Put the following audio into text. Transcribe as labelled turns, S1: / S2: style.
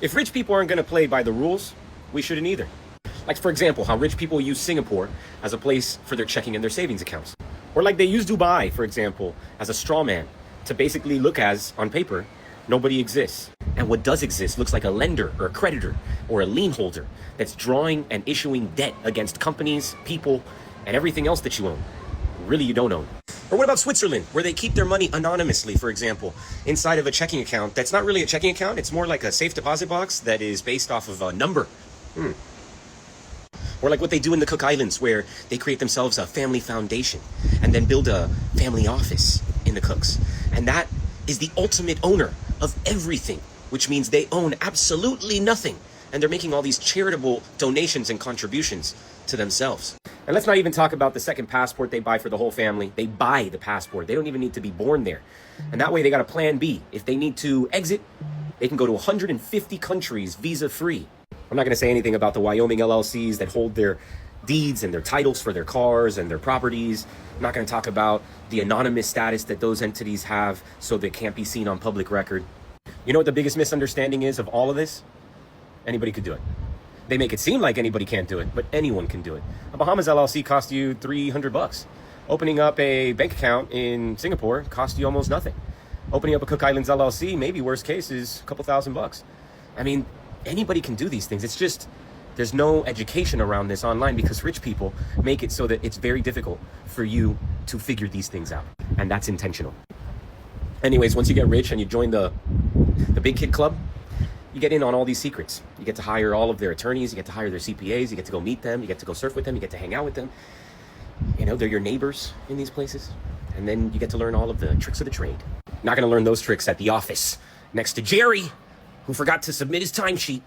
S1: If rich people aren't going to play by the rules, we shouldn't either. Like, for example, how rich people use Singapore as a place for their checking and their savings accounts. Or like they use Dubai, for example, as a straw man to basically look as, on paper, nobody exists. And what does exist looks like a lender or a creditor or a lien holder that's drawing and issuing debt against companies, people, and everything else that you own. Really, you don't own. Or what about Switzerland, where they keep their money anonymously, for example, inside of a checking account that's not really a checking account, it's more like a safe deposit box that is based off of a number. Or like what they do in the Cook Islands, where they create themselves a family foundation and then build a family office in the Cooks. And that is the ultimate owner of everything, which means they own absolutely nothing. And they're making all these charitable donations and contributions to themselves. And let's not even talk about the second passport they buy for the whole family. They buy the passport. They don't even need to be born there. And that way they got a plan B. If they need to exit, they can go to 150 countries visa-free. I'm not going to say anything about the Wyoming LLCs that hold their deeds and their titles for their cars and their properties. I'm not going to talk about the anonymous status that those entities have so they can't be seen on public record. You know what the biggest misunderstanding is of all of this? Anybody could do it. They make it seem like anybody can't do it, but anyone can do it. A Bahamas LLC cost you $300. Opening up a bank account in Singapore cost you almost nothing. Opening up a Cook Islands LLC, maybe worst case, is a couple $1,000s. I mean, anybody can do these things. It's just, there's no education around this online because rich people make it so that it's very difficult for you to figure these things out. And that's intentional. Anyways, once you get rich and you join the Big Kid Club, you get in on all these secrets. You get to hire all of their attorneys, you get to hire their CPAs, you get to go meet them, you get to go surf with them, you get to hang out with them. You know, they're your neighbors in these places. And then you get to learn all of the tricks of the trade. Not gonna learn those tricks at the office next to Jerry, who forgot to submit his timesheet.